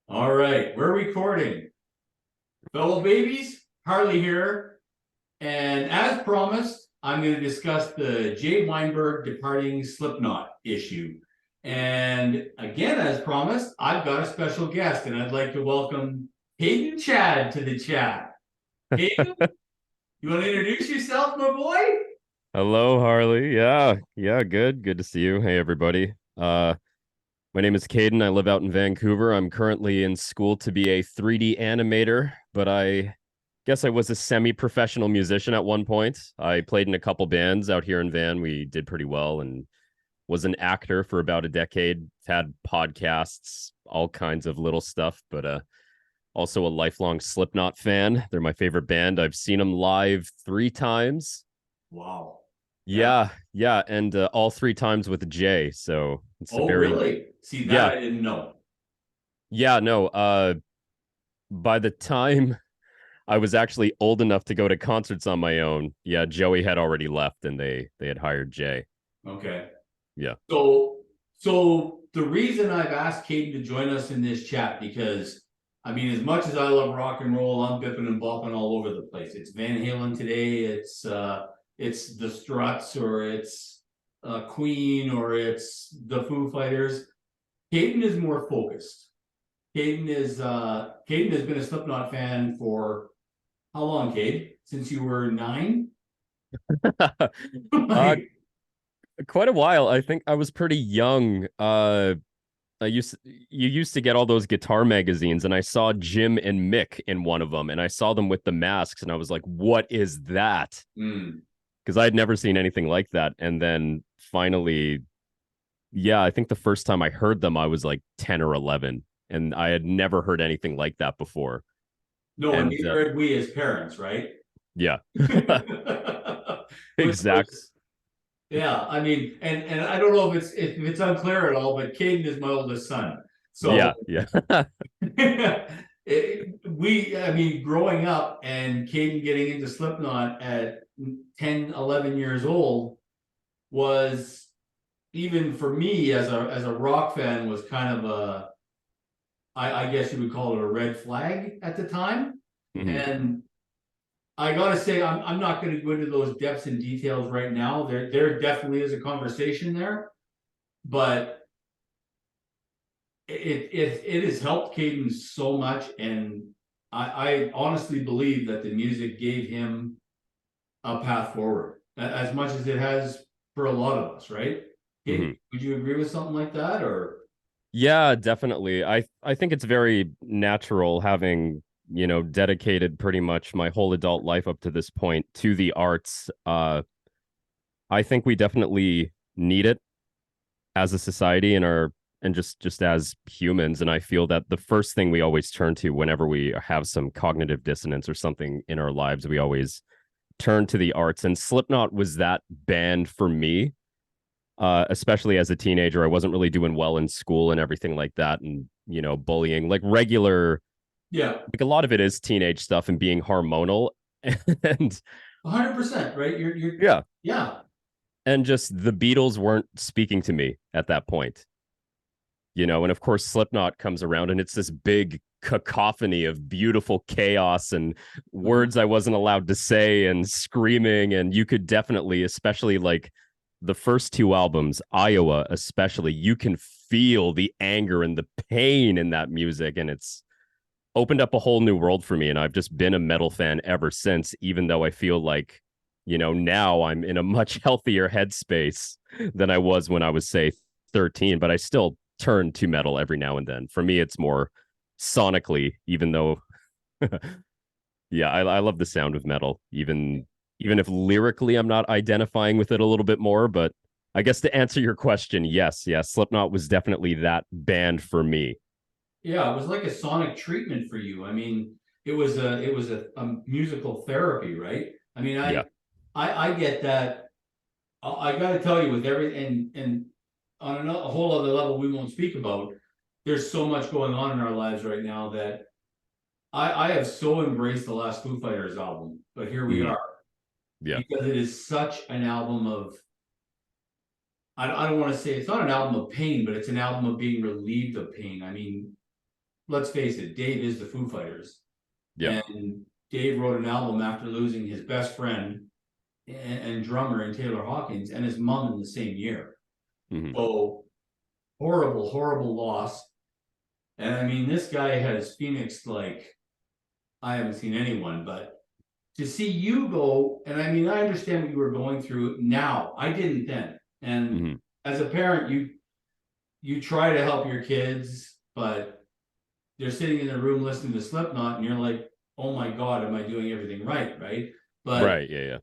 All right, we're recording. Fellow babies, Harley here. And as promised, I'm going to discuss the Jay Weinberg departing Slipknot issue. And again, as promised, I've got a special guest, and I'd like to welcome Hayden Chad to the chat. Hayden, you want to introduce yourself, my boy? Hello, Harley. Yeah, good. Good to see you. Hey, everybody. My name is Caden. I live out in Vancouver. I'm currently in school to be a 3D animator, but I guess I was a semi-professional musician at one point. I played in a couple bands out here in Van. We did pretty well and was an actor for about a decade, had podcasts, all kinds of little stuff, but also a lifelong Slipknot fan. They're my favorite band. I've seen them live 3 times. Wow. Yeah. Yeah, and all 3 times with Jay. So it's a Oh, very really? See, that yeah, I didn't know. yeah. No, by the time I was actually old enough to go to concerts on my own, yeah, Joey had already left, and they had hired Jay. Okay. Yeah. So the reason I've asked Caden to join us in this chat because I mean, as much as I love rock and roll, I'm bipping and bopping all over the place. It's Van Halen today, it's the Struts, or it's Queen, or it's the Foo Fighters. Caden is more focused. Caden has been a Slipknot fan for how long, Cade? Since you were 9? uh, Like, quite a while. I think I was pretty young. You used to get all those guitar magazines, and I saw Jim and Mick in one of them, and I saw them with the masks, and I was like, "What is that?" mm, Because I had never seen anything like that. And then finally, yeah, I think the first time I heard them, I was like 10 or 11, and I had never heard anything like that before. no, and And neither had we as parents, right? yeah, Which exactly. was Yeah, I mean, and I don't know if it's unclear at all, but Caden is my oldest son. So Yeah, yeah. I mean, growing up and Caden getting into Slipknot at 10, 11 years old was, even for me as a rock fan, was kind of I guess you would call it a red flag at the time. Mhm. And I gotta say, I'm not gonna go into those depths and details right now. There definitely is a conversation there, but it has helped Caden so much, and I honestly believe that the music gave him a path forward, as much as it has for a lot of us, right? Caden, Mhm. would you agree with something like that, or? Yeah, definitely. I think it's very natural having, dedicated pretty much my whole adult life up to this point to the arts. I think we definitely need it as a society and just as humans, and I feel that the first thing we always turn to whenever we have some cognitive dissonance or something in our lives, we always turn to the arts, and Slipknot was that band for me. Especially as a teenager, I wasn't really doing well in school and everything like that, and bullying, like regular, Yeah, like a lot of it is teenage stuff and being hormonal, and 100%, right? You're yeah, yeah, and just the Beatles weren't speaking to me at that point. And of course Slipknot comes around, and it's this big cacophony of beautiful chaos and mhm, words I wasn't allowed to say and screaming. And you could definitely, especially like the first 2 albums, Iowa especially, you can feel the anger and the pain in that music, and it's opened up a whole new world for me. And I've just been a metal fan ever since, even though I feel like now I'm in a much healthier headspace than I was when I was, say, 13, but I still turn to metal every now and then. For me, it's more sonically, even though, yeah, I love the sound of metal, even if lyrically I'm not identifying with it a little bit more. But I guess to answer your question, yes, Slipknot was definitely that band for me. yeah. It was like a sonic treatment for you. I mean, it was a musical therapy, right? I mean, Yeah. I get that. I got to tell you, with every and on a whole other level we won't speak about. There's so much going on in our lives right now that I have so embraced the last Foo Fighters album, but here we Mhm. are, Yeah. because it is such an album of, I don't want to say it's not an album of pain, but it's an album of being relieved of pain. I mean, let's face it, Dave is the Foo Fighters. Yeah. And Dave wrote an album after losing his best friend and drummer in Taylor Hawkins and his mom in the same year. Hmm. So horrible, horrible loss. And I mean, this guy has Phoenix like I haven't seen anyone, but to see you go, and I mean, I understand what you were going through now. I didn't then. And Hmm. as a parent, you try to help your kids, but they're sitting in the room listening to Slipknot, and you're like, oh my God, am I doing everything right? Right. But Right. Yeah. Yeah.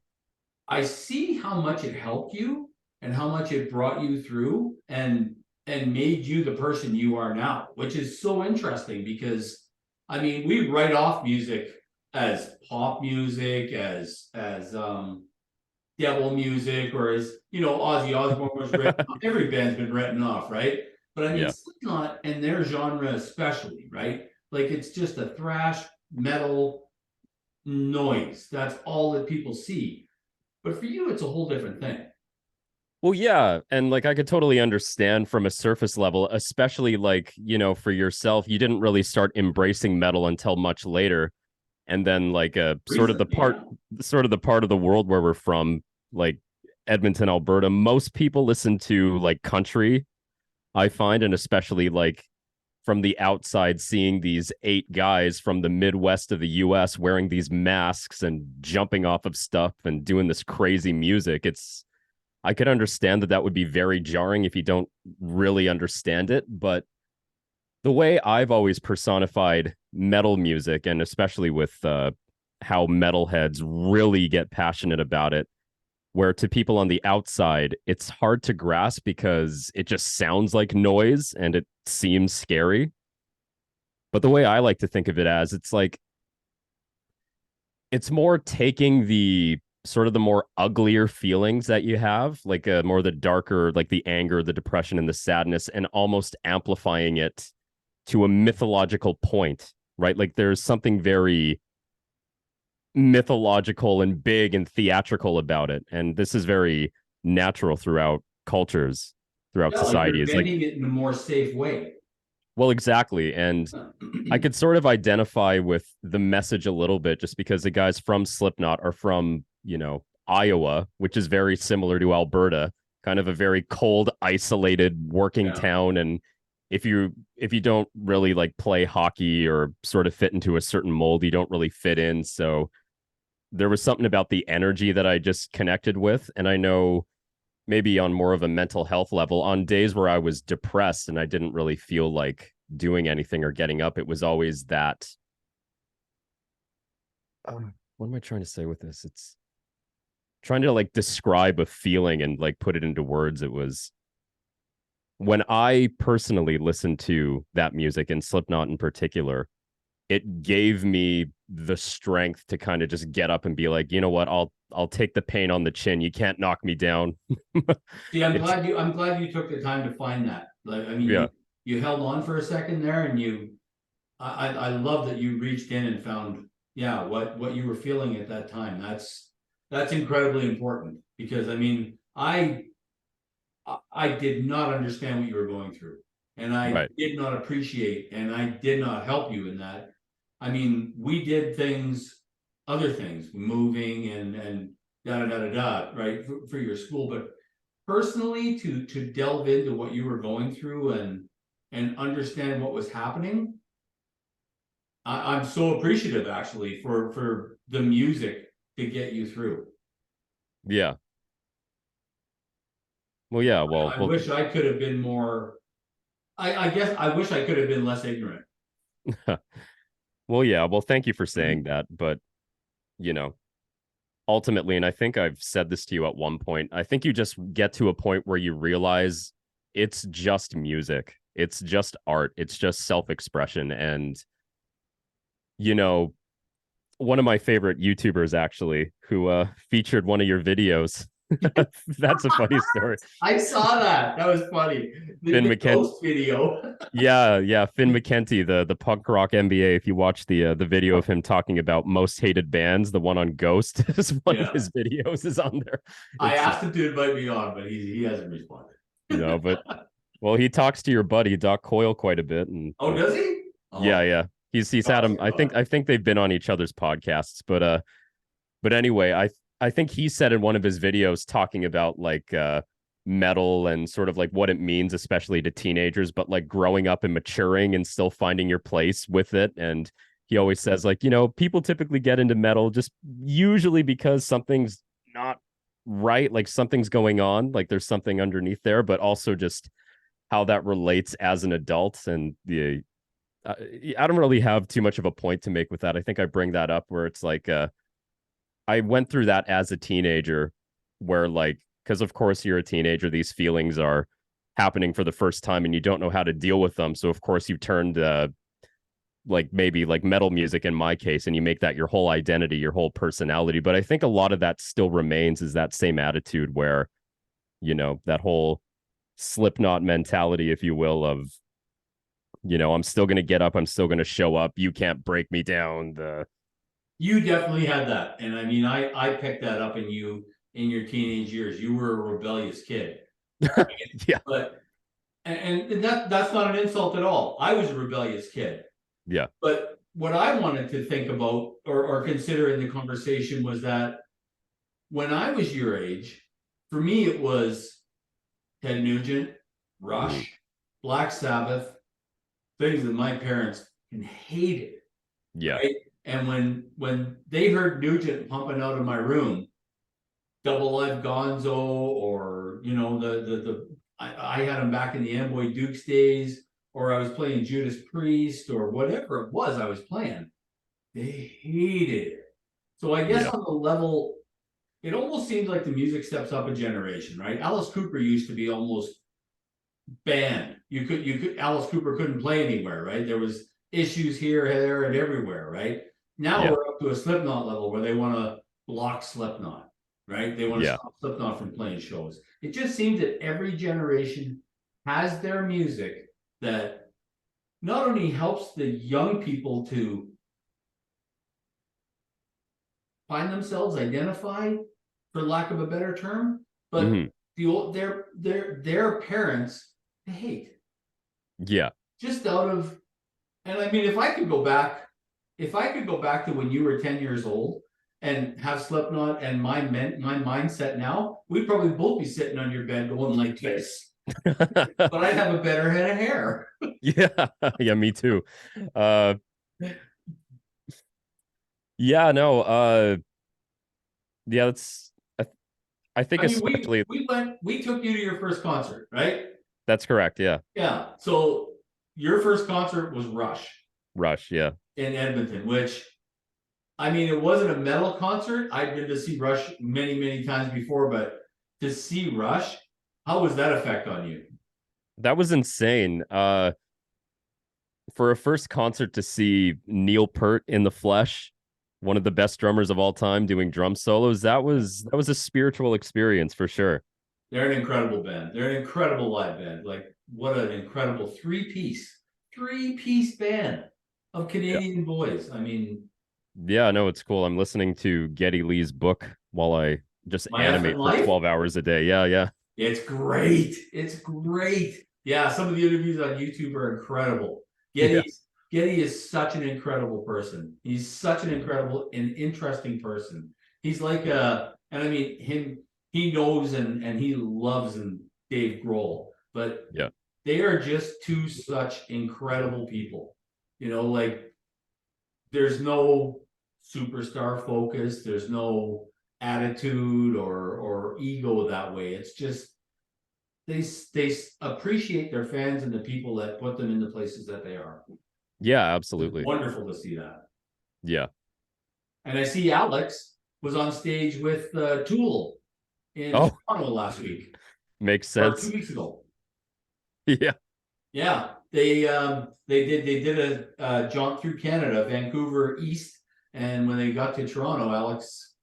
I see how much it helped you and how much it brought you through and made you the person you are now, which is so interesting because I mean we write off music as pop music, as devil music, or as Ozzy Osbourne was written off. Every band's been written off, right? But I mean Yeah. Slipknot and their genre especially, right? Like it's just a thrash metal noise. That's all that people see. But for you, it's a whole different thing. Well, yeah, and like I could totally understand from a surface level, especially like, for yourself, you didn't really start embracing metal until much later. And then like sort of the Recently, part yeah. sort of the part of the world where we're from, like Edmonton, Alberta, most people listen to like country, I find, and especially like from the outside seeing these eight guys from the Midwest of the US wearing these masks and jumping off of stuff and doing this crazy music. I could understand that that would be very jarring if you don't really understand it, but the way I've always personified metal music, and especially with how metalheads really get passionate about it, where to people on the outside, it's hard to grasp because it just sounds like noise and it seems scary. But the way I like to think of it as, it's like it's more taking the sort of the more uglier feelings that you have, like more the darker, like the anger, the depression, and the sadness, and almost amplifying it to a mythological point, right? Like there's something very mythological and big and theatrical about it. And this is very natural throughout cultures, throughout Yeah, like you're societies. Like, bending it in a more safe way. well, exactly. And I could sort of identify with the message a little bit just because the guys from Slipknot are from, Iowa, which is very similar to Alberta, kind of a very cold, isolated working Yeah. town. And if you don't really like play hockey or sort of fit into a certain mold, you don't really fit in. So there was something about the energy that I just connected with. And I know maybe on more of a mental health level, on days where I was depressed and I didn't really feel like doing anything or getting up, it was always that. What am I trying to say with this? It's trying to like describe a feeling and like put it into words. It was when I personally listened to that music and Slipknot in particular, it gave me the strength to kind of just get up and be like, you know what, I'll take the pain on the chin. You can't knock me down. See, It's I'm glad you took the time to find that. Like, I mean, yeah, you held on for a second there, and I love that you reached in and found, yeah, what you were feeling at that time. That's incredibly important because I mean, I did not understand what you were going through, and I right. did not appreciate, and I did not help you in that. I mean, we did things, other things, moving and da da da da da, right, for your school, but personally, to delve into what you were going through and understand what was happening, I'm so appreciative actually for the music to get you through. Yeah. Well, yeah. Well, I well, wish I could have been more. I guess I wish I could have been less ignorant. well, yeah. Well, thank you for saying that. But, you know, ultimately, and I think I've said this to you at one point, I think you just get to a point where you realize it's just music, it's just art, it's just self expression. And, you know, one of my favorite YouTubers actually who featured one of your videos. That's a funny story. I saw that. That was funny. Finn The McKen ghost video. Yeah, yeah, Finn McKenty, the punk rock MBA. If you watch the video of him talking about most hated bands, the one on Ghost is one of Yeah. his videos is on there. I It's asked him to invite me on, but he hasn't responded. no, but well, he talks to your buddy Doc Coyle quite a bit, and Oh, does he? Yeah, Oh, yeah. He's had him. talking about it. I think they've been on each other's podcasts, but anyway, I think he said in one of his videos talking about like metal and sort of like what it means, especially to teenagers, but like growing up and maturing and still finding your place with it. And he always says, like, people typically get into metal just usually because something's not right, like something's going on, like there's something underneath there, but also just how that relates as an adult. And uh, I don't really have too much of a point to make with that. I think I bring that up where it's like I went through that as a teenager where like because of course you're a teenager, these feelings are happening for the first time and you don't know how to deal with them. So of course you turned like maybe like metal music in my case and you make that your whole identity, your whole personality. But I think a lot of that still remains is that same attitude where, that whole Slipknot mentality, if you will, of I'm still going to get up, I'm still going to show up, you can't break me down. The You definitely had that, and I mean, I picked that up in you in your teenage years. You were a rebellious kid, Yeah, but and that's not an insult at all. I was a rebellious kid, yeah. but what I wanted to think about or consider in the conversation was that when I was your age, for me it was Ted Nugent, Mhm. Rush, Black Sabbath, things that my parents hated, Yeah, right? And when they heard Nugent pumping out of my room, Double Live Gonzo, or I had him back in the Amboy Dukes days, or I was playing Judas Priest, or whatever it was I was playing. They hated it. So I guess yeah, on the level, it almost seems like the music steps up a generation, right? Alice Cooper used to be almost banned. You could Alice Cooper couldn't play anywhere, right? There was issues here, there, and everywhere, right? Now yeah, we're up to a Slipknot level where they want to block Slipknot, right? They want to yeah. stop Slipknot from playing shows. It just seems that every generation has their music that not only helps the young people to find themselves, identify, for lack of a better term, but Hmm. their parents they hate Yeah. just out of. And I mean, if I could go back to when you were 10 years old and have Slipknot and my mindset now, we'd probably both be sitting on your bed going like this. But I'd have a better head of hair. Yeah. Yeah, me too. Uh yeah, no, yeah, I think I mean, we especially we went we took you to your first concert, right? that's correct. Yeah. Yeah. So your first concert was Rush Rush, yeah. in Edmonton, which I mean, it wasn't a metal concert. I've been to see Rush many, many times before, but to see Rush, how was that effect on you? That was insane. For a first concert to see Neil Peart in the flesh, one of the best drummers of all time doing drum solos, that was a spiritual experience for sure. They're an incredible band. They're an incredible live band. Like, what an incredible three-piece band of Yeah. Canadian boys. I mean, Yeah, no, it's cool. I'm listening to Geddy Lee's book while I just My Effing animate for Life. 12 hours a day. Yeah, yeah. It's great. It's great. Yeah, some of the interviews on YouTube are incredible. Yeah. Getty is such an incredible person. He's such an incredible and interesting person. He's like and I mean he knows and he loves and Dave Grohl, but Yeah. they are just two such incredible people. Like there's no superstar focus, there's no attitude or ego that way. It's just they appreciate their fans and the people that put them in the places that they are. Yeah, It's absolutely. wonderful to see that. Yeah. And I see Alex was on stage with Tool in Oh, Toronto last week makes or two sense. weeks ago. Yeah. Yeah, they did a jaunt through Canada, Vancouver East, and when they got to Toronto, Alex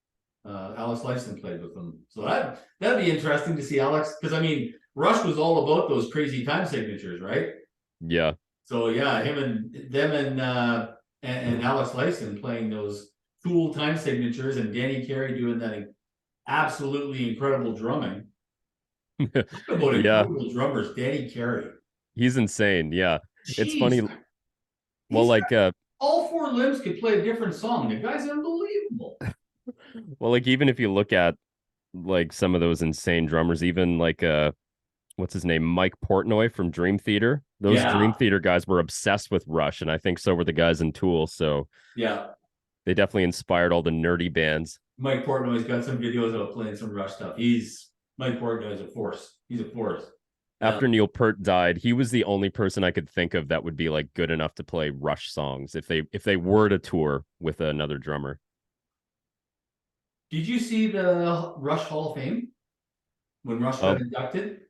Lifeson played with them. So that'd be interesting to see Alex, because I mean Rush was all about those crazy time signatures, right? Yeah. So yeah, him and them and Alex Lifeson playing those cool time signatures, and Danny Carey doing that absolutely incredible drumming. Talk about Yeah. incredible drummers, Danny Carey. He's insane. Yeah. It's funny. Jeez, Well, He's like all four limbs could play a different song. The guy's unbelievable. well, like even if you look at like some of those insane drummers, even like what's his name, Mike Portnoy from Dream Theater. Those Dream Yeah, Theater guys were obsessed with Rush, and I think so were the guys in Tool. So yeah. they definitely inspired all the nerdy bands. Mike Portnoy's got some videos of playing some Rush stuff. Mike Portnoy's a force. He's a force. Yeah. After Neil Peart died, he was the only person I could think of that would be like good enough to play Rush songs if they were to tour with another drummer. Did you see the Rush Hall of Fame when Rush Uh, got inducted?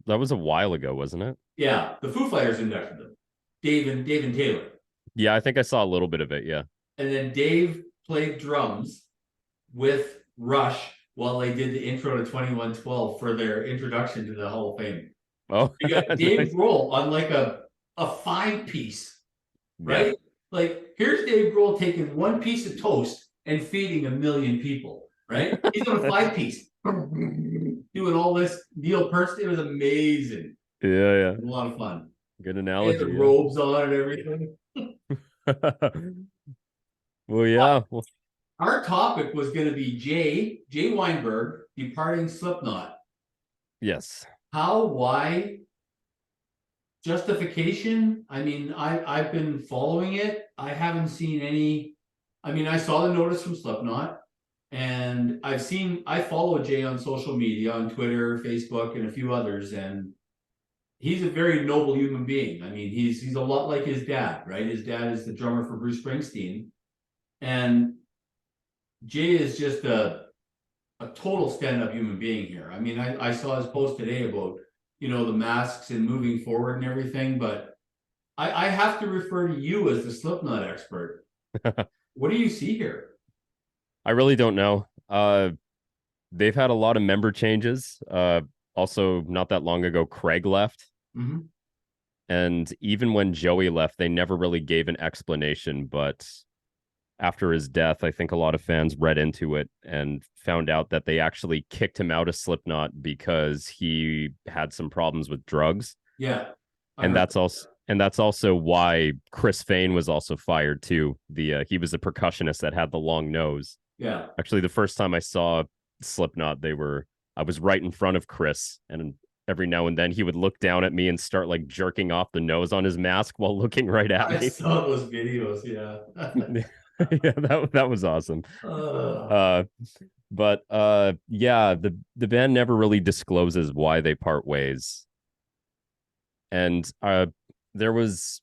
that was a while ago, wasn't it? Yeah, the Foo Fighters inducted them. Dave and Taylor. Yeah, I think I saw a little bit of it. Yeah. And then Dave played drums with Rush while they did the intro to 2112 for their introduction to the Hall of Fame. Oh, You got Dave nice. Grohl on like a 5-piece, Yeah. right? Like here's Dave Grohl taking one piece of toast and feeding 1 million people, right? He's on a 5-piece, doing all this Neil Peart. It was amazing. Yeah, yeah. A lot of fun. Good They had the analogy. robes on and everything. Yeah. Well, yeah. Well, Our topic was going to be Jay Weinberg departing Slipknot. yes. How, why, justification? I mean, I've been following it. I haven't seen any. I mean, I saw the notice from Slipknot, and I follow Jay on social media, on Twitter, Facebook, and a few others, and he's a very noble human being. I mean, he's a lot like his dad, right? His dad is the drummer for Bruce Springsteen, and Jay is just a total stand-up human being here. I mean, I saw his post today about, the masks and moving forward and everything, but I have to refer to you as the Slipknot expert. What do you see here? I really don't know. They've had a lot of member changes. Also, not that long ago, Craig left. Mhm. And even when Joey left, they never really gave an explanation. But after his death, I think a lot of fans read into it and found out that they actually kicked him out of Slipknot because he had some problems with drugs. Yeah, I And heard. that's also why Chris Fane was also fired too. He was a percussionist that had the long nose. Yeah. Actually, the first time I saw Slipknot, I was right in front of Chris, and every now and then he would look down at me and start like jerking off the nose on his mask while looking right at I me. saw those videos. Yeah. Yeah, that was awesome. uh, Uh, but yeah, the band never really discloses why they part ways. And there was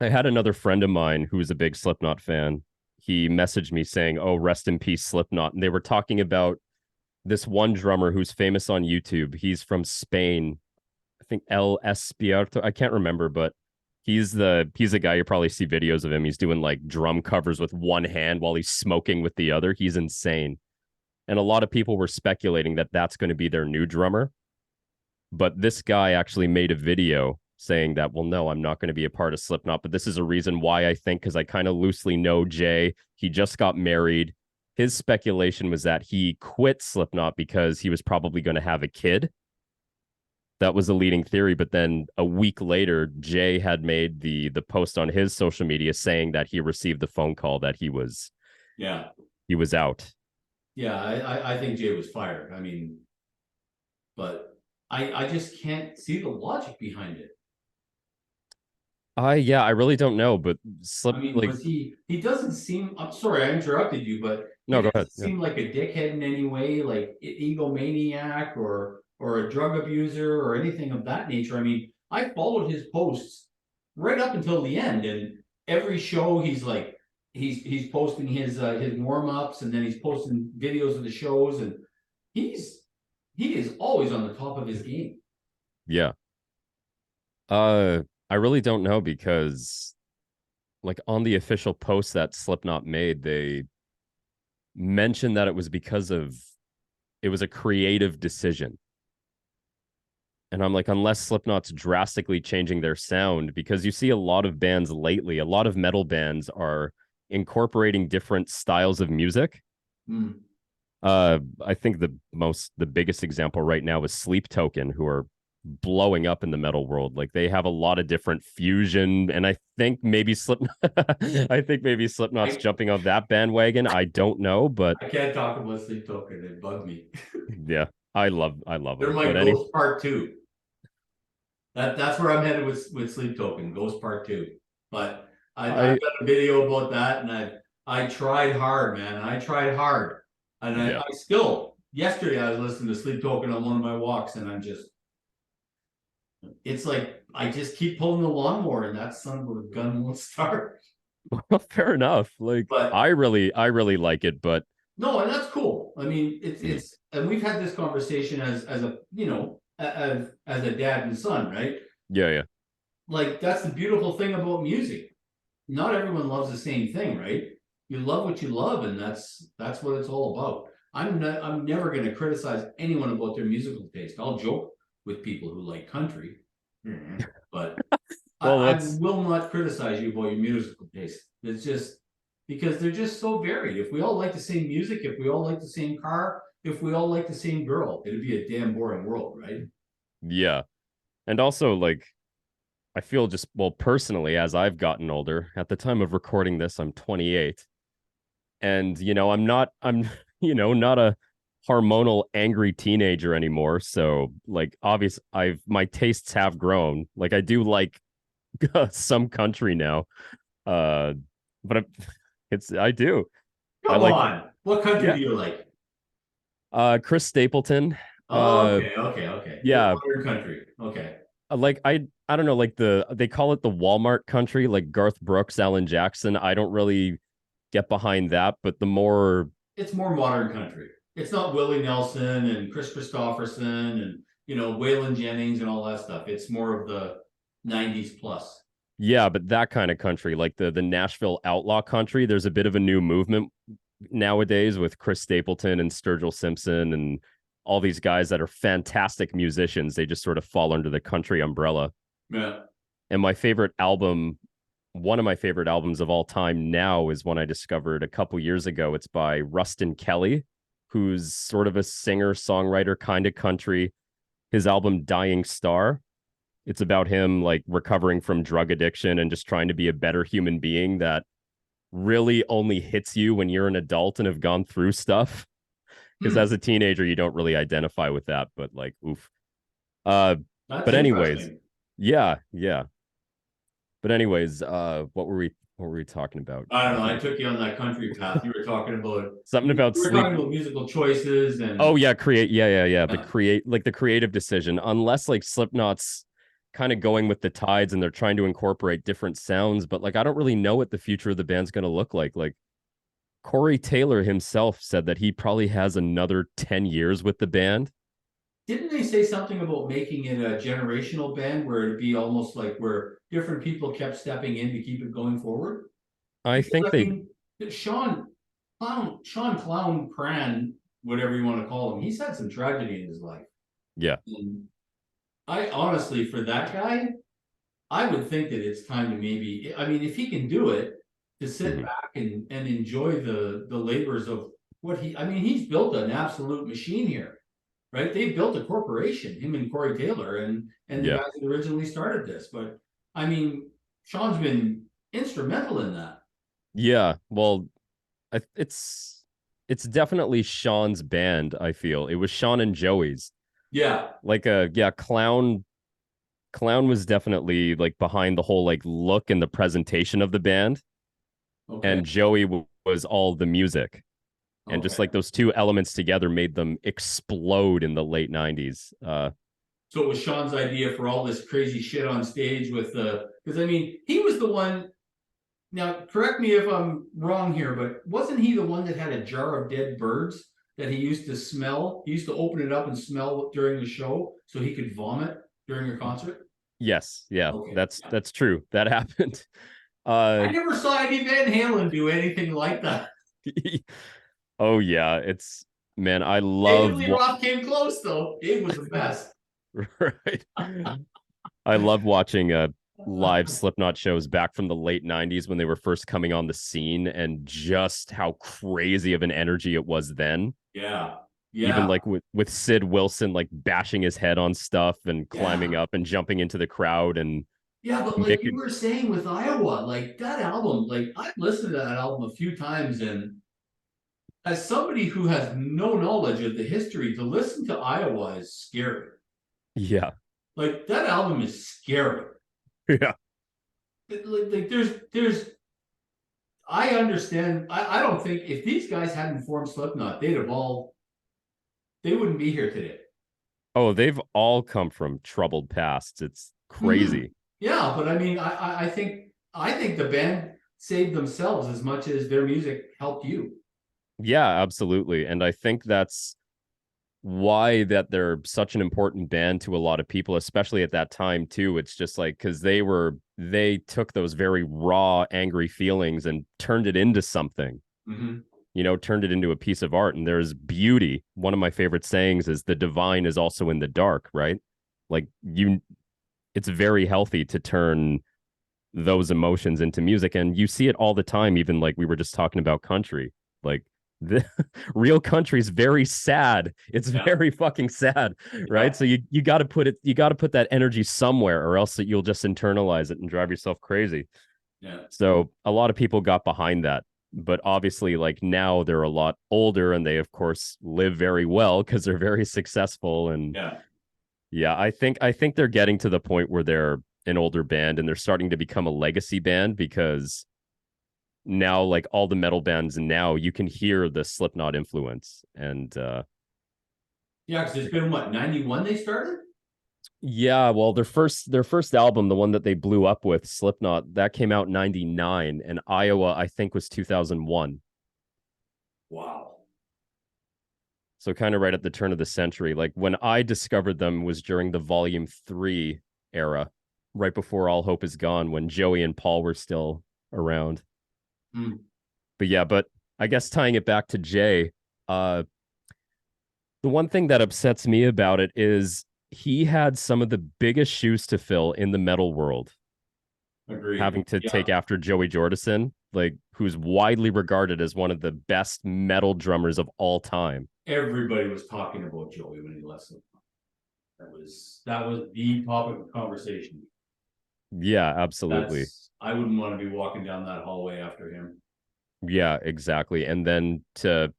I had another friend of mine who was a big Slipknot fan. He messaged me saying, "Oh, rest in peace, Slipknot." And they were talking about this one drummer who's famous on YouTube. He's from Spain. I think El Espierto. I can't remember, but he's a guy you probably see videos of him. He's doing like drum covers with one hand while he's smoking with the other. He's insane. And a lot of people were speculating that that's going to be their new drummer. But this guy actually made a video saying that, well, no, I'm not going to be a part of Slipknot. But this is a reason why I think, because I kind of loosely know Jay. He just got married. His speculation was that he quit Slipknot because he was probably going to have a kid. That was the leading theory. But then a week later, Jay had made the post on his social media saying that he received the phone call that yeah. he was out. Yeah. I think Jay was fired. I mean, but I just can't see the logic behind it. Yeah, I really don't know, but I mean, was he doesn't seem, I'm sorry, I interrupted you, but he no, go ahead. doesn't Yeah. seem like a dickhead in any way, like egomaniac or a drug abuser or anything of that nature. I mean, I followed his posts right up until the end, and every show he's like he's posting his warm-ups, and then he's posting videos of the shows, and he's he is always on the top of his game. Yeah. I really don't know because like on the official post that Slipknot made, they mentioned that it was a creative decision. And I'm like, unless Slipknot's drastically changing their sound, because you see a lot of bands lately, a lot of metal bands are incorporating different styles of music. I think the biggest example right now is Sleep Token, who are blowing up in the metal world. Like they have a lot of different fusion, and I think maybe Slipknot I think maybe Slipknot's I jumping on that bandwagon. I don't know, but I can't talk about Sleep Token. It bugged me. yeah, I love They're them. my But any Ghost Part Two. That's where I'm headed with Sleep Token, Ghost Part Two. But I've I got a video about that, and I tried hard, man. I tried hard, and yeah. I still yesterday I was listening to Sleep Token on one of my walks, and I'm just it's like I just keep pulling the lawnmower, and that son of a gun won't start. Well, fair enough. Like But I really like it, but no, and that's cool. I mean, mm, it's and we've had this conversation as a as a dad and son, right? yeah, yeah. Like that's the beautiful thing about music. Not everyone loves the same thing, right? You love what you love, and that's what it's all about. I'm never going to criticize anyone about their musical taste. I'll joke with people who like country, but Well, I that's will not criticize you about your musical taste. It's just because they're just so varied. If we all like the same music, if we all like the same car, if we all like the same girl, it'd be a damn boring world, right? yeah. And also like I feel just well personally as I've gotten older, at the time of recording this, I'm 28. And I'm not a hormonal angry teenager anymore. So like obvious I've my tastes have grown. Like I do like some country now. Uh but it's I do. I Come like on. What country yeah. do you like? Chris Stapleton. Oh, okay. Good Yeah, modern country. Okay. like I don't know, like they call it the Walmart country, like Garth Brooks, Alan Jackson. I don't really get behind that, but the more It's more modern country. It's not Willie Nelson and Chris Christopherson and Waylon Jennings and all that stuff. It's more of the 90s plus. yeah, but that kind of country, like the Nashville outlaw country, there's a bit of a new movement nowadays with Chris Stapleton and Sturgill Simpson and all these guys that are fantastic musicians. They just sort of fall under the country umbrella. Yeah. And my favorite album, one of my favorite albums of all time now is one I discovered a couple years ago. It's by Rustin Kelly, who's sort of a singer songwriter, kind of country. His album Dying Star. It's about him like recovering from drug addiction and just trying to be a better human being that really only hits you when you're an adult and have gone through stuff. Because Hmm. as a teenager, you don't really identify with that, but like, oof. Uh, That's but anyways, interesting. yeah. But anyways, what were we talking about? I don't know. I Nothing. took you on that country path. You were talking about Something about sleep. musical choices and Oh yeah, yeah. The creative decision. Unless like Slipknot's kind of going with the tides and they're trying to incorporate different sounds, but like I don't really know what the future of the band's gonna look like. Like Corey Taylor himself said that he probably has another 10 years with the band. didn't they say something about making it a generational band where it'd be almost like where different people kept stepping in to keep it going forward? I Because think I they mean, Sean Clown Cran, whatever you want to call him, he's had some tragedy in his life. yeah. And I honestly, for that guy, I would think that it's time to maybe, I mean, if he can do it, to sit Mhm. back and enjoy the labors of what I mean, he's built an absolute machine here, right? They built a corporation, him and Corey Taylor and the Yeah. guys that originally started this. But I mean, Sean's been instrumental in that. Yeah. Well, it's definitely Sean's band, I feel. It was Sean and Joey's. Yeah. Like yeah, Clown was definitely like behind the whole like look and the presentation of the band, Okay. and Joey was all the music. And just Okay. like those two elements together made them explode in the late 90s. So it was Sean's idea for all this crazy shit on stage with the because I mean he was the one. Now correct me if I'm wrong here, but wasn't he the one that had a jar of dead birds that he used to smell? He used to open it up and smell during the show so he could vomit during a concert. Yes, yeah, Okay, yeah. that's true. That happened. I Uh never saw Eddie Van Halen do anything like that. oh yeah, it's man, I David love Lee Roth came close though. Dave was the best. right. I love watching live Slipknot shows back from the late 90s when they were first coming on the scene and just how crazy of an energy it was then. Yeah, Even Yeah. like with Sid Wilson like bashing his head on stuff and climbing Yeah. up and jumping into the crowd and Yeah, but like Mick. you were saying with Iowa, like that album, like I've listened to that album a few times, and as somebody who has no knowledge of the history, to listen to Iowa is scary. Yeah. Like that album is scary. Yeah. Like there's I understand. I don't think if these guys hadn't formed Slipknot, they wouldn't be here today. Oh, they've all come from troubled pasts. It's Mhm. crazy. Yeah, but I mean, I think the band saved themselves as much as their music helped you. Yeah, absolutely. And I think that's why that they're such an important band to a lot of people, especially at that time too. It's just like because they took those very raw, angry feelings and turned it into something, Mhm. turned it into a piece of art. And there's beauty. One of my favorite sayings is the divine is also in the dark, right? Like it's very healthy to turn those emotions into music. And you see it all the time, even like we were just talking about country. Like the real country is very sad. It's Yeah, very fucking sad, right? yeah, So you got to you got to put that energy somewhere, or else you'll just internalize it and drive yourself crazy. yeah, So a lot of people got behind that, but obviously, like now they're a lot older, and they of course live very well because they're very successful. And yeah. yeah, I think they're getting to the point where they're an older band and they're starting to become a legacy band because now like all the metal bands now you can hear the Slipknot influence. And Yeah, because it's been what, 91 they started? yeah, well their first album, the one that they blew up with, Slipknot, that came out in 99, and Iowa I think was 2001. Wow. So kind of right at the turn of the century. Like when I discovered them was during the volume 3 era, right before All Hope Is Gone, when Joey and Paul were still around. Mm. But yeah, but I guess tying it back to Jay, uh, the one thing that upsets me about it is he had some of the biggest shoes to fill in the metal world, Agreed. having to take Yeah. after Joey Jordison, like who's widely regarded as one of the best metal drummers of all time. Everybody was talking about Joey when he left them. That was the topic of conversation. Yeah, absolutely. I wouldn't want to be walking down that hallway after him. Yeah, exactly. And then to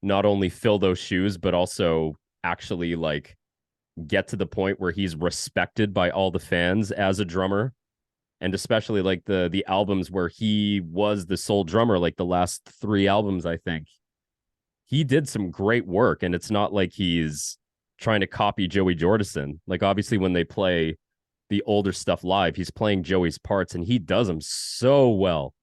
not only fill those shoes, but also actually like get to the point where he's respected by all the fans as a drummer, and especially like the albums where he was the sole drummer, like the last 3 albums, I think he did some great work. And it's not like he's trying to copy Joey Jordison. Like obviously when they play the older stuff live, he's playing Joey's parts and he does them so well.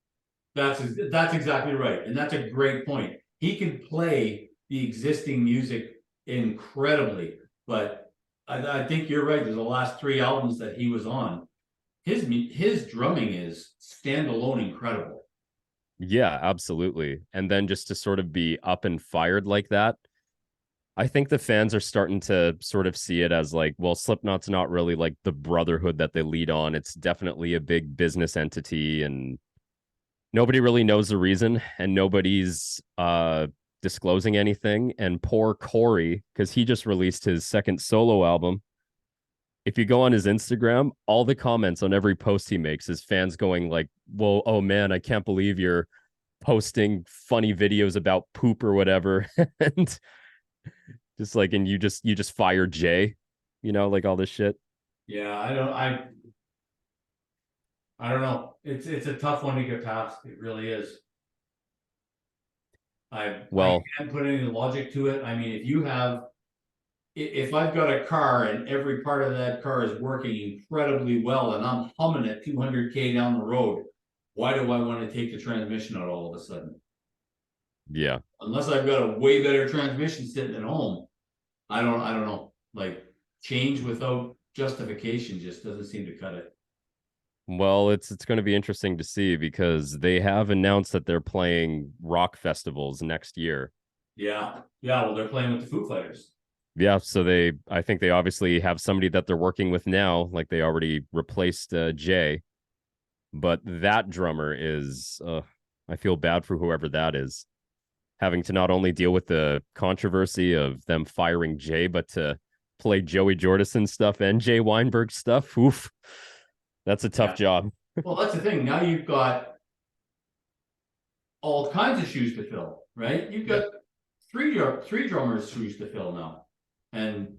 That's that's exactly right, and that's a great point. He can play the existing music incredibly, but I think you're right. There's the last 3 albums that he was on. His drumming is standalone incredible. Yeah, absolutely. And then just to sort of be up and fired like that, I think the fans are starting to sort of see it as like, well, Slipknot's not really like the brotherhood that they lead on. It's definitely a big business entity, and nobody really knows the reason, and nobody's disclosing anything. And poor Corey, because he just released his second solo album. If you go on his Instagram, all the comments on every post he makes is fans going like, "Well, oh man, I can't believe you're posting funny videos about poop or whatever." And just like, and you just fired Jay, like all this shit. Yeah, I don't know. It's a tough one to get past. It really is. I Well, can't put any logic to it. I mean, if I've got a car and every part of that car is working incredibly well and I'm humming at 200K down the road, why do I want to take the transmission out all of a sudden? yeah. Unless I've got a way better transmission sitting at home, I don't know. Like change without justification just doesn't seem to cut it. Well, it's going to be interesting to see because they have announced that they're playing rock festivals next year. Yeah, yeah. Well, they're playing with the Foo Fighters. Yeah, so I think they obviously have somebody that they're working with now, like they already replaced Jay, but that drummer is, I feel bad for whoever that is. having to not only deal with the controversy of them firing Jay, but to play Joey Jordison stuff and Jay Weinberg stuff. Oof, that's a tough Yeah. job. Well, that's the thing. Now you've got all kinds of shoes to fill, right? You've Yeah. got three drummers' shoes to fill now, and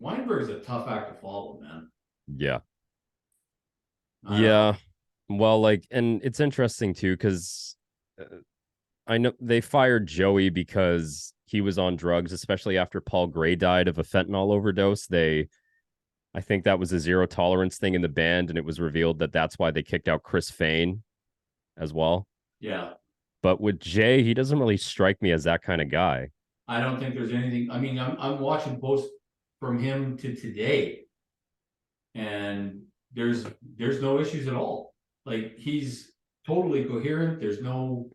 Weinberg's a tough act to follow, man. Yeah. I don't know. Yeah. Well, like, and it's interesting too, because I know they fired Joey because he was on drugs, especially after Paul Gray died of a fentanyl overdose. I think that was a zero tolerance thing in the band, and it was revealed that that's why they kicked out Chris Fain as well. Yeah, But with Jay, he doesn't really strike me as that kind of guy. I don't think there's anything. I mean, I'm watching posts from him to today, and there's no issues at all. Like he's totally coherent. There's no,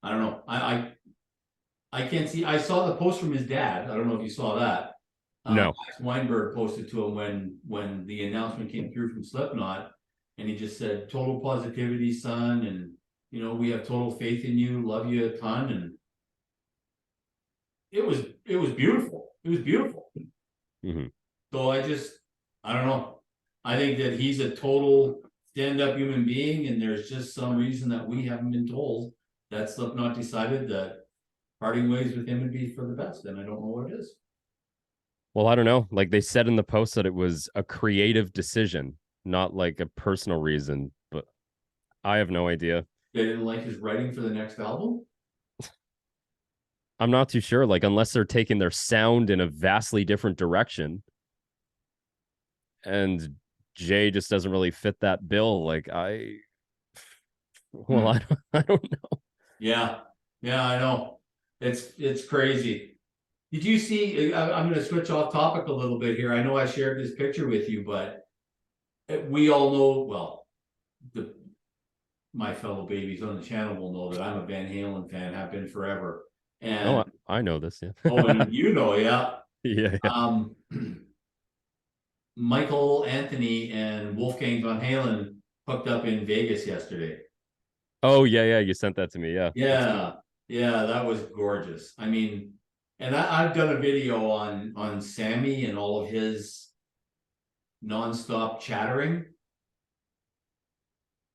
I don't know. I can't see. I saw the post from his dad. I don't know if you saw that. No. Max Weinberg posted to him when the announcement came through from Slipknot, and he just said, "Total positivity, son, and we have total faith in you, love you a ton." And it was beautiful. It was beautiful. Mm-hmm. So I don't know. I think that he's a total stand-up human being, and there's just some reason that we haven't been told that Slipknot decided that parting ways with him would be for the best, and I don't know what it is. Well, I don't know. Like they said in the post that it was a creative decision, not like a personal reason, but I have no idea. They didn't like his writing for the next album. I'm not too sure. Like, unless they're taking their sound in a vastly different direction, and Jay just doesn't really fit that bill. Well, Hmm. I don't know. Yeah, yeah, I know. It's crazy. Did you see? I'm going to switch off topic a little bit here. I know I shared this picture with you, but we all know. Well, the my fellow babies on the channel will know that I'm a Van Halen fan, have been forever. Oh, And I know this. oh, Yeah, and yeah. yeah, yeah. Um, Michael Anthony and Wolfgang Van Halen hooked up in Vegas yesterday. Oh, yeah, yeah. You sent that to me. Yeah, that's cool. Yeah, yeah, that was gorgeous. I mean, and I've done a video on Sammy and all of his nonstop chattering.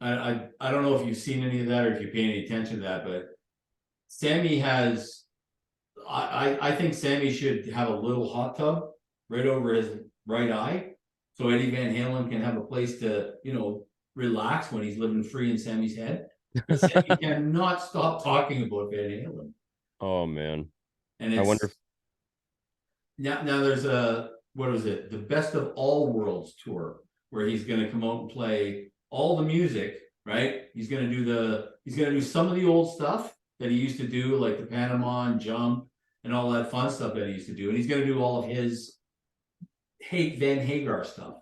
I don't know if you've seen any of that or if you pay any attention to that, but Sammy has I think Sammy should have a little hot tub right over his right eye, so Eddie Van Halen can have a place to relax when he's living free in Sammy's head. But Sammy cannot stop talking about Van Halen, Oh man, and I wonder. it's now there's a what was it, the Best of All Worlds tour, where he's going to come out and play all the music. Right, he's going to do some of the old stuff that he used to do, like the Panama and Jump and all that fun stuff that he used to do, and he's going to do all of his Van Hagar stuff.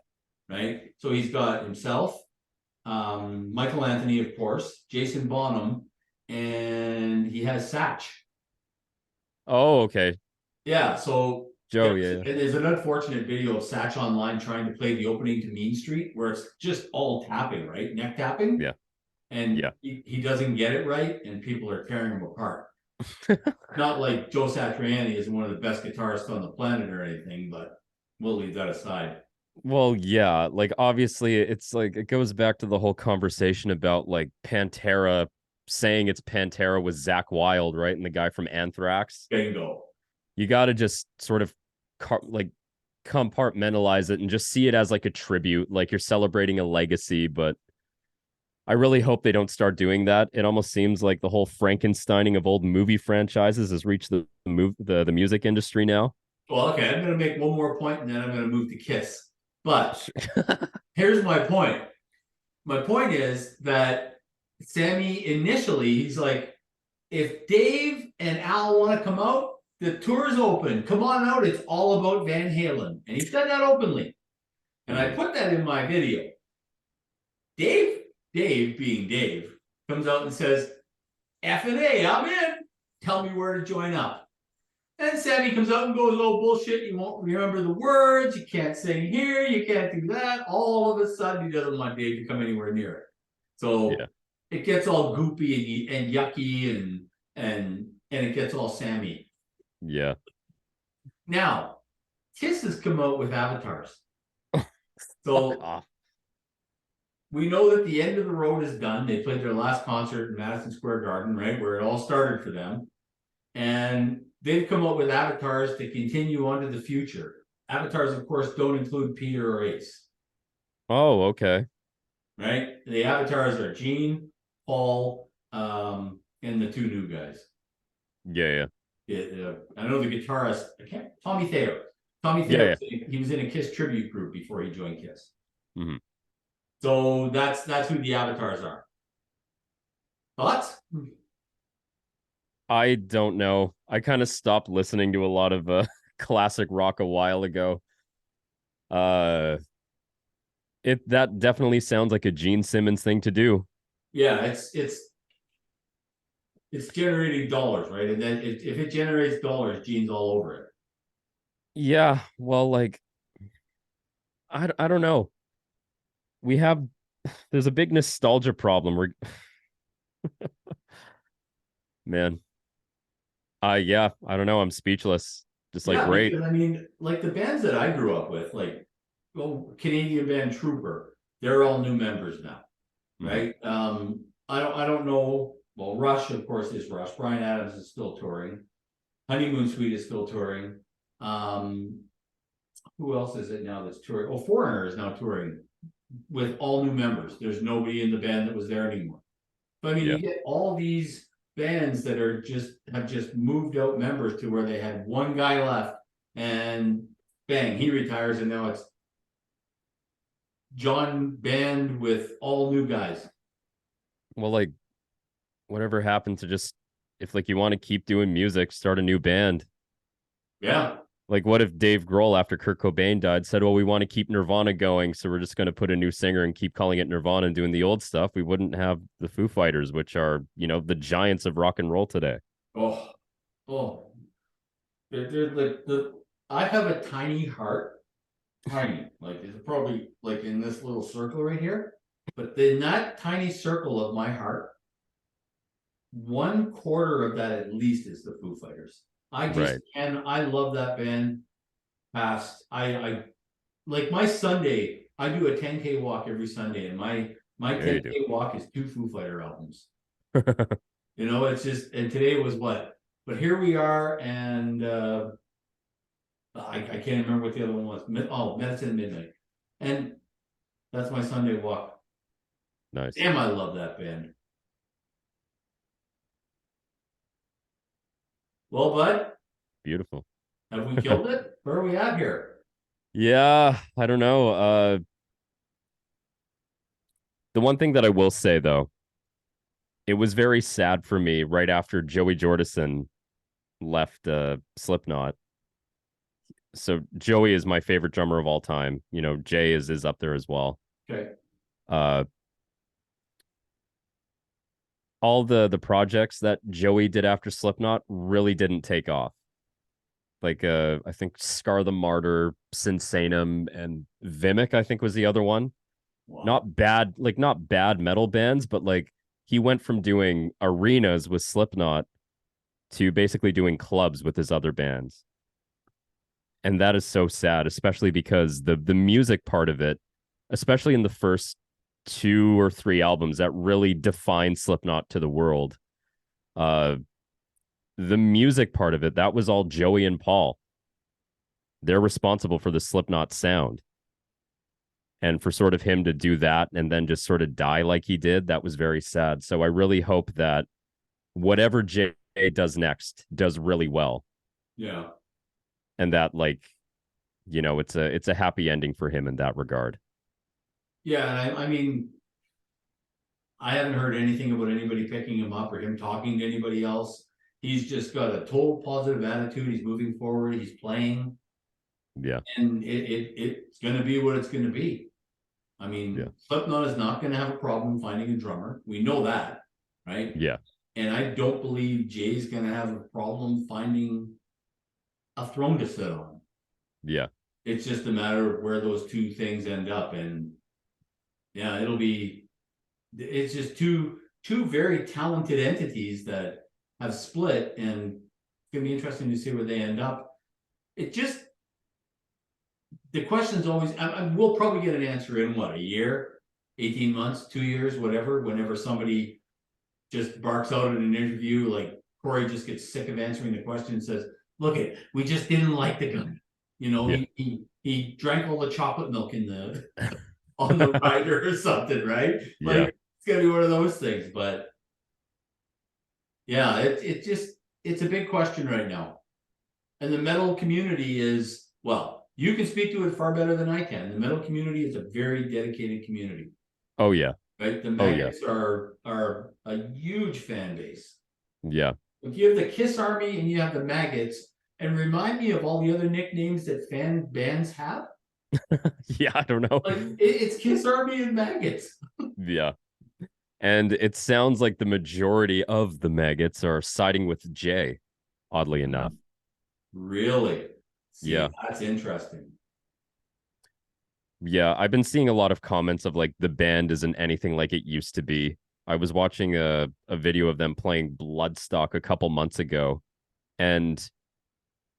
Right, so he's got himself, Michael Anthony, of course, Jason Bonham, and he has Satch. Oh, okay, Yeah, so Joe. Yeah, yeah, there's an unfortunate video of Satch online trying to play the opening to Mean Street, where it's just all tapping, right? Neck tapping. yeah, And yeah. he doesn't get it right, and people are tearing him apart. Not like Joe Satriani is one of the best guitarists on the planet or anything, but we'll leave that aside. Well, yeah, like obviously it's like it goes back to the whole conversation about like Pantera saying it's Pantera with Zach Wild, right? And the guy from Anthrax. Bingo. You got to just sort of like compartmentalize it and just see it as like a tribute, like you're celebrating a legacy. But I really hope they don't start doing that. It almost seems like the whole Frankensteining of old movie franchises has reached the music industry now. Well, okay, I'm going to make one more point, and then I'm going to move to Kiss. But here's my point. My point is that Sammy initially, he's like, if Dave and Al want to come out, the tour is open. Come on out. It's all about Van Halen. And he said that openly. And I put that in my video. Dave being Dave, comes out and says, F and A, I'm in. Tell me where to join up. And Sammy comes out and goes, oh, bullshit. You won't remember the words. You can't sing here. You can't do that. All of a sudden, he doesn't want Dave to come anywhere near it. So Yeah. it gets all goopy and yucky and and it gets all Sammy. Yeah. Now, Kiss has come out with avatars. Fuck So off. we know that the end of the road is done. They played their last concert in Madison Square Garden, right, where it all started for them. And they've come up with avatars to continue on to the future. Avatars, of course, don't include Peter or Ace, Oh, okay. right? The avatars are Gene, Paul, and the two new guys. Yeah, I know the guitarist, I can't, Tommy Thayer. Tommy yeah, Thayer, yeah. he was in a Kiss tribute group before he joined Kiss. Hmm. So that's who the avatars are. Thoughts? I don't know. I kind of stopped listening to a lot of classic rock a while ago. Uh, it that definitely sounds like a Gene Simmons thing to do. Yeah, it's generating dollars, right? And then if it generates dollars, Gene's all over it. Yeah, well, like I don't know. We have there's a big nostalgia problem. We're man. Yeah, I don't know. I'm speechless. Just like Yeah, great. because I mean, like the bands that I grew up with, like Canadian band Trooper, they're all new members now, Mhm. right? I don't know. Well, Rush, of course, is Rush. Brian Adams is still touring. Honeymoon Suite is still touring. Um, who else is it now that's touring? Oh, Foreigner is now touring with all new members. There's nobody in the band that was there anymore. But I mean, Yeah. you get all these bands that are just have just moved out members to where they had one guy left, and bang, he retires, and now it's John band with all new guys. Well, like whatever happened to just if like you want to keep doing music, start a new band. Yeah. Like, what if Dave Grohl, after Kurt Cobain died, said, "Well, we want to keep Nirvana going, so we're just going to put a new singer and keep calling it Nirvana and doing the old stuff." We wouldn't have the Foo Fighters, which are, the giants of rock and roll today. Oh, oh. They're like the. I have a tiny heart, tiny, like it's probably like in this little circle right here. But in that tiny circle of my heart, 1/4 of that at least is the Foo Fighters. I just Right. can. I love that band. Past I like my Sunday. I do a 10K walk every Sunday, and my Yeah, you do. 10K walk is two Foo Fighter albums. It's just, and today was what? But here we are, and I can't remember what the other one was. Oh, Medicine at Midnight, and that's my Sunday walk. Nice. Damn, I love that band. Well, bud, Beautiful. have we killed it? Where are we at here? Yeah, I don't know. The one thing that I will say though, it was very sad for me right after Joey Jordison left Slipknot. So Joey is my favorite drummer of all time. Jay is up there as well. Okay. Uh, all the projects that Joey did after Slipknot really didn't take off. Like I think Scar the Martyr, Sinsanum, and Vimic, I think was the other one. Wow. Not bad metal bands, but like he went from doing arenas with Slipknot to basically doing clubs with his other bands. And that is so sad, especially because the music part of it, especially in the first 2 or 3 albums that really defined Slipknot to the world. Uh, the music part of it, that was all Joey and Paul. They're responsible for the Slipknot sound. And for sort of him to do that and then just sort of die like he did, that was very sad. So I really hope that whatever Jay does next does really well. Yeah. And that it's a happy ending for him in that regard. Yeah. And I mean, I haven't heard anything about anybody picking him up or him talking to anybody else. He's just got a total positive attitude. He's moving forward. He's playing, Yeah. and it's going to be what it's going to be. I Yeah. mean, Slipknot is not going to have a problem finding a drummer. We know that, right? Yeah. And I don't believe Jay's going to have a problem finding a throne to sit on. Yeah. It's just a matter of where those two things end up, and yeah, it'll be. It's just two very talented entities that have split, and it's gonna be interesting to see where they end up. It just, the question's always, we'll probably get an answer in what, a year, 18 months, 2 years, whatever, whenever somebody just barks out in an interview, like Corey just gets sick of answering the question and says, look it, we just didn't like the guy. You know, Yeah. he drank all the chocolate milk in the on the rider or something, right? Yeah. Like it's gonna be one of those things, but yeah, it just, it's a big question right now. And the metal community is, well, you can speak to it far better than I can. The metal community is a very dedicated community, Oh yeah. right? The Oh yeah. Maggots are a huge fan base. Yeah. If you have the Kiss Army and you have the Maggots, and remind me of all the other nicknames that fan bands have. Yeah, I don't know. Like it's Kiss Army and Maggots. Yeah. And it sounds like the majority of the maggots are siding with Jay, oddly enough. Really? See, Yeah. that's interesting. Yeah. I've been seeing a lot of comments of like the band isn't anything like it used to be. I was watching a video of them playing Bloodstock a couple months ago, and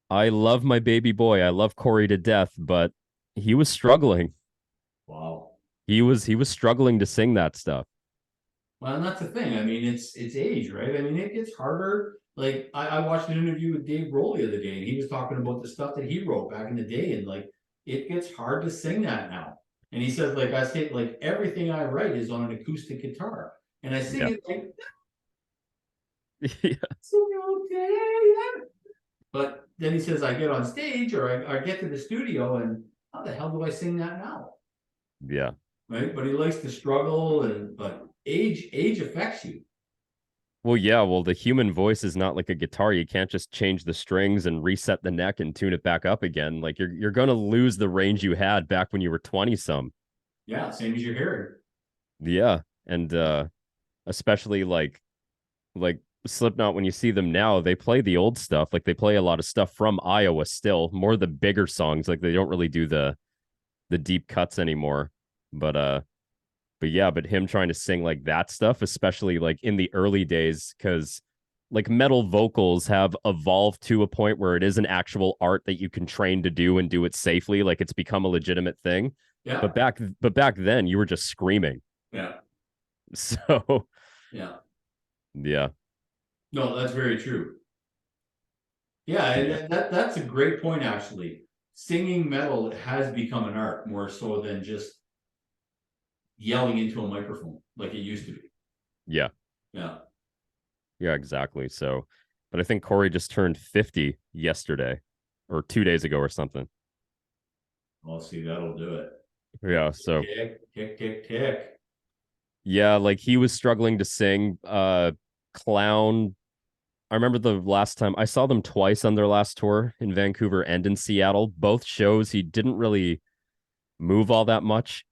I love my baby boy. I love Corey to death, but he was struggling. Wow. He was struggling to sing that stuff. Well, and that's the thing. I mean, it's age, right? I mean, it gets harder. Like I watched an interview with Dave Grohl the other day, and he was talking about the stuff that he wrote back in the day, and like it gets hard to sing that now. And he says, like I say, like everything I write is on an acoustic guitar, and I sing Yeah. it like Yeah. sing okay. But then he says, I get on stage or I get to the studio, and how the hell do I sing that now? Yeah. Right? But he likes to struggle, and but age affects you. Well, yeah, well, the human voice is not like a guitar. You can't just change the strings and reset the neck and tune it back up again. Like you're gonna lose the range you had back when you were 20 some. Yeah, same as your hearing. Yeah. And especially like Slipknot, when you see them now, they play the old stuff. Like they play a lot of stuff from Iowa still, more the bigger songs. Like they don't really do the deep cuts anymore. But but yeah, but him trying to sing like that stuff, especially like in the early days, because like metal vocals have evolved to a point where it is an actual art that you can train to do and do it safely. Like it's become a legitimate thing. Yeah, But back then you were just screaming. yeah, So yeah. yeah, No, that's very true. Yeah, yeah, and that's a great point actually. Singing metal has become an art more so than just yelling into a microphone like it used to be. yeah, Yeah. yeah, exactly. So, but I think Corey just turned 50 yesterday or 2 days ago or something. I'll see, that'll do it. Yeah. So Tick. yeah, like he was struggling to sing. Clown. I remember the last time I saw them twice on their last tour in Vancouver and in Seattle. Both shows he didn't really move all that much,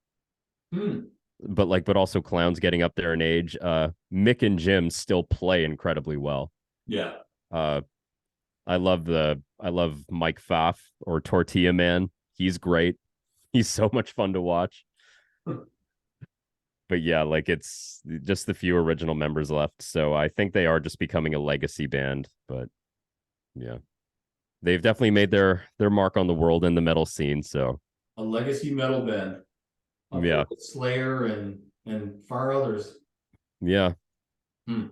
Hmm. but also Clown's getting up there in age. Mick and Jim still play incredibly well. Yeah. Uh, I love Mike Pfaff or Tortilla Man. He's great. He's so much fun to watch. But yeah, like it's just the few original members left. So I think they are just becoming a legacy band. But yeah, they've definitely made their mark on the world in the metal scene. So A legacy metal band up there yeah, with Slayer and far others. yeah, Hmm.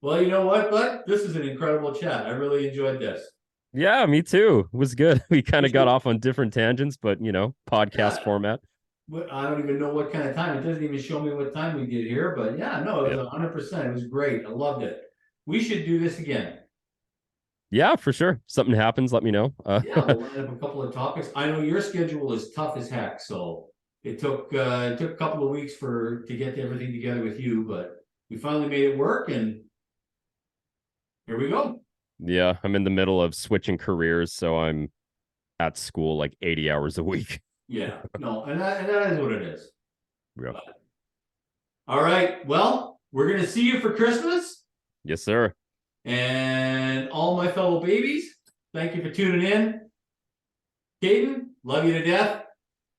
Well, you know what, bud? This is an incredible chat. I really enjoyed this. yeah. Me too. It was good. We kind We of got should, off on different tangents, but podcast yeah, format. I don't even know what kind of time. It doesn't even show me what time we did here, but yeah, no, it Yeah, was 100%. It was great. I loved it. We should do this again. yeah, for sure. Something happens, let me know. Yeah, we'll line up a couple of topics. I know your schedule is tough as heck, so it took a couple of weeks to get everything together with you, but we finally made it work, and here we go. Yeah, I'm in the middle of switching careers, so I'm at school like 80 hours a week. Yeah, no, and that is what it is. Yeah. But, all right, well, we're gonna see you for Christmas, Yes, sir. and all my fellow babies, thank you for tuning in. Caden, love you to death.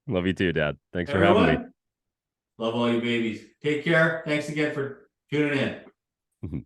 Love you too, Dad. Thanks for having me. Everyone, love all you babies. Take care. Thanks again for tuning in.